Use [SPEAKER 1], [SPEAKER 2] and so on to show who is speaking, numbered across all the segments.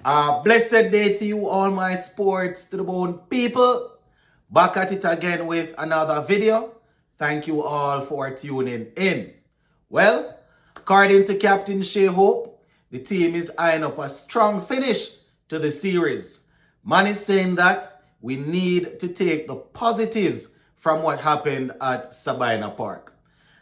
[SPEAKER 1] Blessed day to you, all my sports to the bone people. Back at it again with another video. Thank you all for tuning in. Well, according to Captain Shai Hope, the team is eyeing up a strong finish to the series. Man is saying that we need to take the positives from what happened at Sabina Park.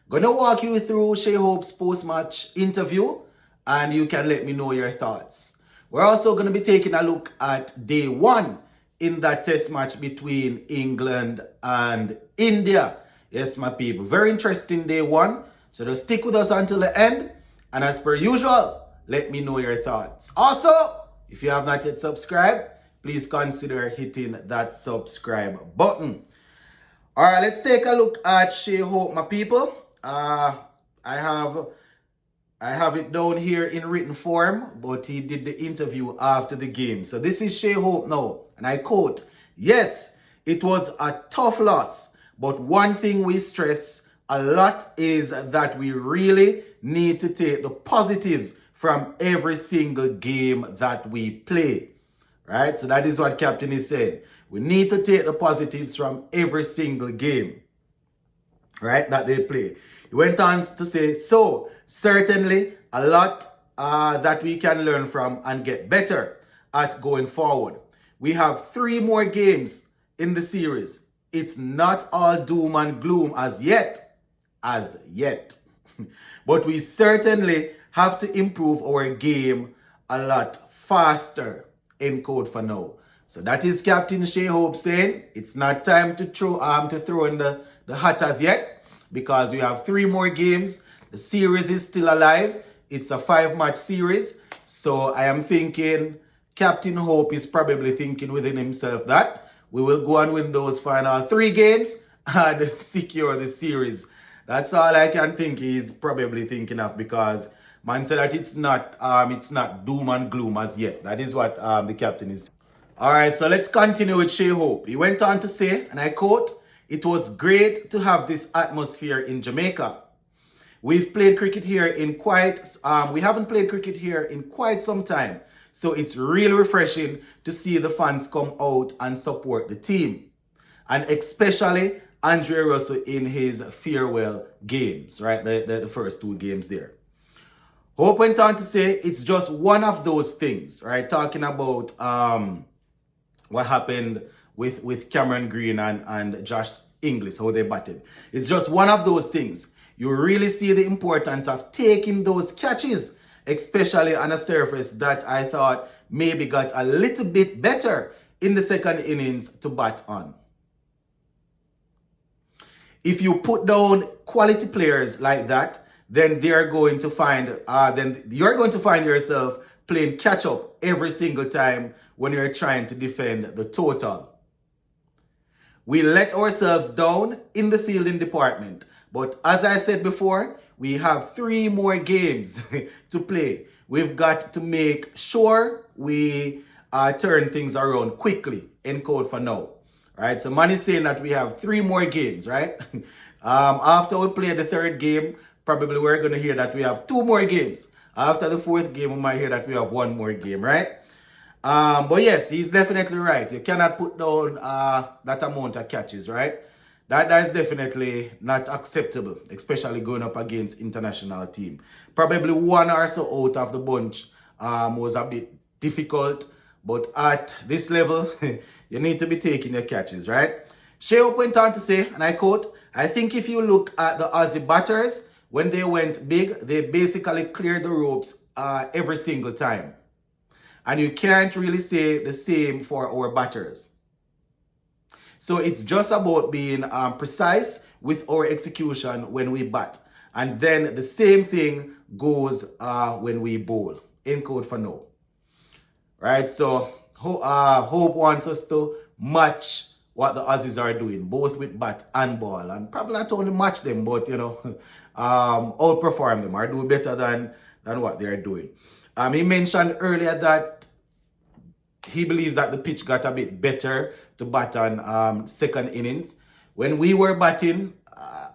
[SPEAKER 1] Gonna walk you through Shai Hope's post-match interview and you can let me know your thoughts. We're also going to be taking a look at day one in that test match between England and India. Yes, my people, very interesting day one. So just stick with us until the end. And as per usual, let me know your thoughts. Also, if you have not yet subscribed, please consider hitting that subscribe button. All right, let's take a look at Shai Hope, my people. I have it down here in written form, but he did the interview after the game. So this is Shai Hope now, and I quote, "Yes, it was a tough loss, but one thing we stress a lot is that we really need to take the positives from every single game that we play." Right? So that is what Captain is saying. We need to take the positives from every single game, right, that they play. He went on to say, so certainly a lot that we can learn from and get better at going forward. We have 3 more games in the series. It's not all doom and gloom as yet. But we certainly have to improve our game a lot faster, end quote for now. So that is Captain Shai Hope saying it's not time to throw in the hat as yet, because we have 3 more games. The series is still alive. It's a 5-match series. So I am thinking Captain Hope is probably thinking within himself that we will go and win those final 3 games and secure the series. That's all I can think he's probably thinking of, because man said that it's not doom and gloom as yet. That is what the captain is saying. All right, so let's continue with Shai Hope. He went on to say, and I quote, "It was great to have this atmosphere in Jamaica. We've played cricket here we haven't played cricket here in quite some time. So it's really refreshing to see the fans come out and support the team. And especially Andre Russell in his farewell games," right? The first 2 games there. Hope went on to say, "It's just one of those things," right? Talking about what happened with Cameron Green and Josh Inglis, how they batted. "It's just one of those things. You really see the importance of taking those catches, especially on a surface that I thought maybe got a little bit better in the second innings to bat on. If you put down quality players like that, then you're going to find yourself playing catch up every single time when you're trying to defend the total. We let ourselves down in the fielding department, but as I said before, we have 3 more games to play. We've got to make sure we turn things around quickly," end quote for now. Right, so man is saying that we have 3 more games, right? After we play the 3rd game, probably we're going to hear that we have 2 more games. After the 4th game, we might hear that we have 1 more game, right? But yes, he's definitely right. You cannot put down that amount of catches, right? That is definitely not acceptable, especially going up against international team. Probably 1 or so out of the bunch was a bit difficult, but at this level, you need to be taking your catches, right? Shai Hope went on to say, and I quote, "I think if you look at the Aussie batters, when they went big, they basically cleared the ropes every single time. And you can't really say the same for our batters. So it's just about being precise with our execution when we bat. And then the same thing goes when we bowl," end quote for now. Right, so Hope wants us to match what the Aussies are doing, both with bat and ball. And probably not only match them, but, outperform them or do better than what they are doing. He mentioned earlier that he believes that the pitch got a bit better to bat on second innings. When we were batting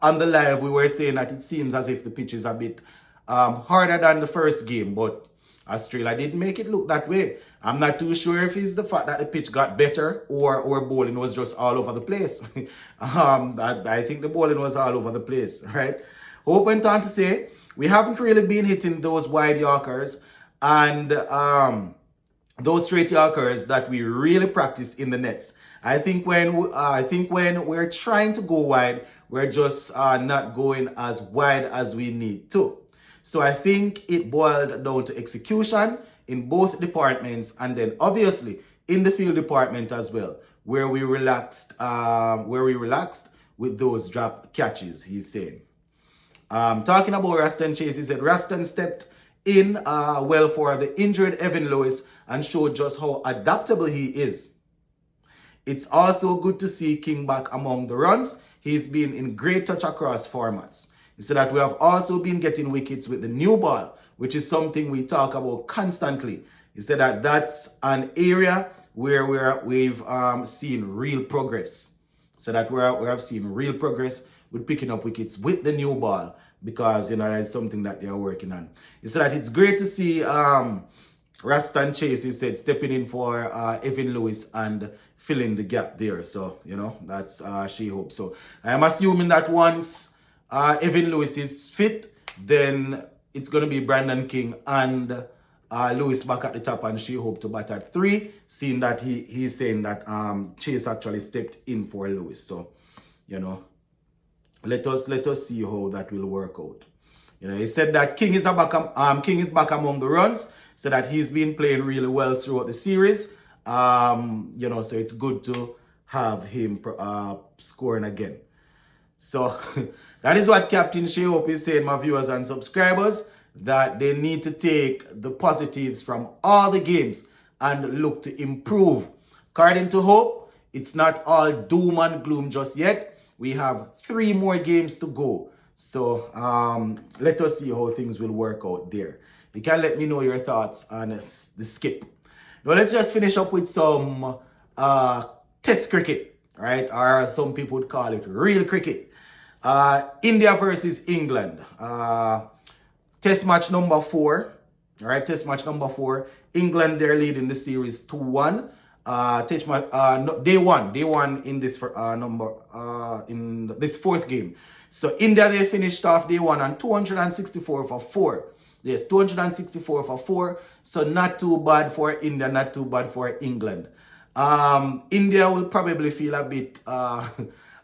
[SPEAKER 1] on the live, we were saying that it seems as if the pitch is a bit harder than the first game, but Australia didn't make it look that way. I'm not too sure if it's the fact that the pitch got better or bowling was just all over the place. I think the bowling was all over the place, right? Hope went on to say, we haven't really been hitting those wide Yorkers and those straight Yorkers that we really practice in the nets. I think when we're trying to go wide, we're just not going as wide as we need to. So I think it boiled down to execution in both departments, and then obviously in the field department as well, where we relaxed with those drop catches, he's saying. Talking about Raston Chase, he said Raston stepped in well for the injured Evan Lewis and showed just how adaptable he is. It's also good to see King back among the runs. He's been in great touch across formats. He said that we have also been getting wickets with the new ball, which is something we talk about constantly. He said that that's an area where we've seen real progress. So that we have seen real progress with picking up wickets with the new ball, because that's something that they are working on. He said that it's great to see Raston Chase, he said, stepping in for Evan Lewis and filling the gap there. So, that's Shai Hope. So I'm assuming that once Evan Lewis is fit, then it's going to be Brandon King and Lewis back at the top and Shai Hope to bat at 3, seeing that he's saying that Chase actually stepped in for Lewis. So, let us see how that will work out. He said that King is back among the runs, so that he's been playing really well throughout the series. So it's good to have him scoring again. So that is what Captain Shai Hope is saying, my viewers and subscribers, that they need to take the positives from all the games and look to improve. According to Hope, it's not all doom and gloom just yet. We have 3 more games to go. So let us see how things will work out there. You can let me know your thoughts on the skip. Now let's just finish up with some test cricket, right? Or some people would call it real cricket. India versus England. Test match number 4. All right, test match number 4. England, they're leading the series 2-1. Day one in this in this 4th game. So India, they finished off day 1 on 264 for 4. Yes, 264 for 4. So not too bad for India, not too bad for England. India will probably feel a bit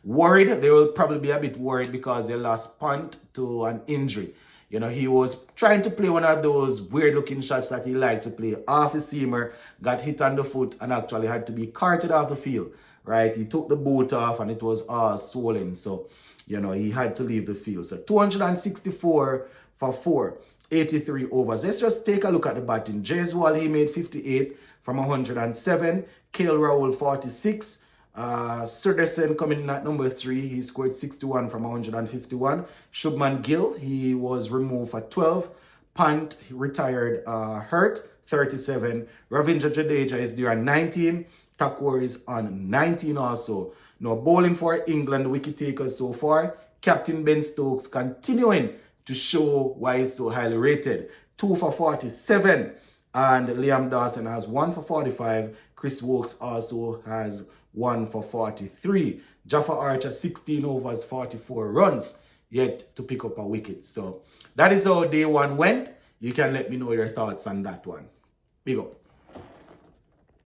[SPEAKER 1] worried. They will probably be a bit worried because they lost Punt to an injury. He was trying to play one of those weird looking shots that he liked to play off his seamer, got hit on the foot and actually had to be carted off the field, right? He took the boot off and it was all swollen. So, he had to leave the field. So 264 for 4, 83 overs. Let's just take a look at the batting. Jaiswal, he made 58 from 107. KL Rahul, 46. Surderson coming in at number 3. He scored 61 from 151. Shubman Gill, he was removed for 12. Pant, he retired hurt, 37. Ravindra Jadeja is there on 19. Thakur is on 19 also. Now bowling for England, wicket takers so far. Captain Ben Stokes continuing to show why he's so highly rated. 2 for 47. And Liam Dawson has 1 for 45. Chris Wokes also has 1 for 43. Jaffa Archer, 16 overs, 44 runs, yet to pick up a wicket. So that is how day 1 went. You can let me know your thoughts on that one. Big up.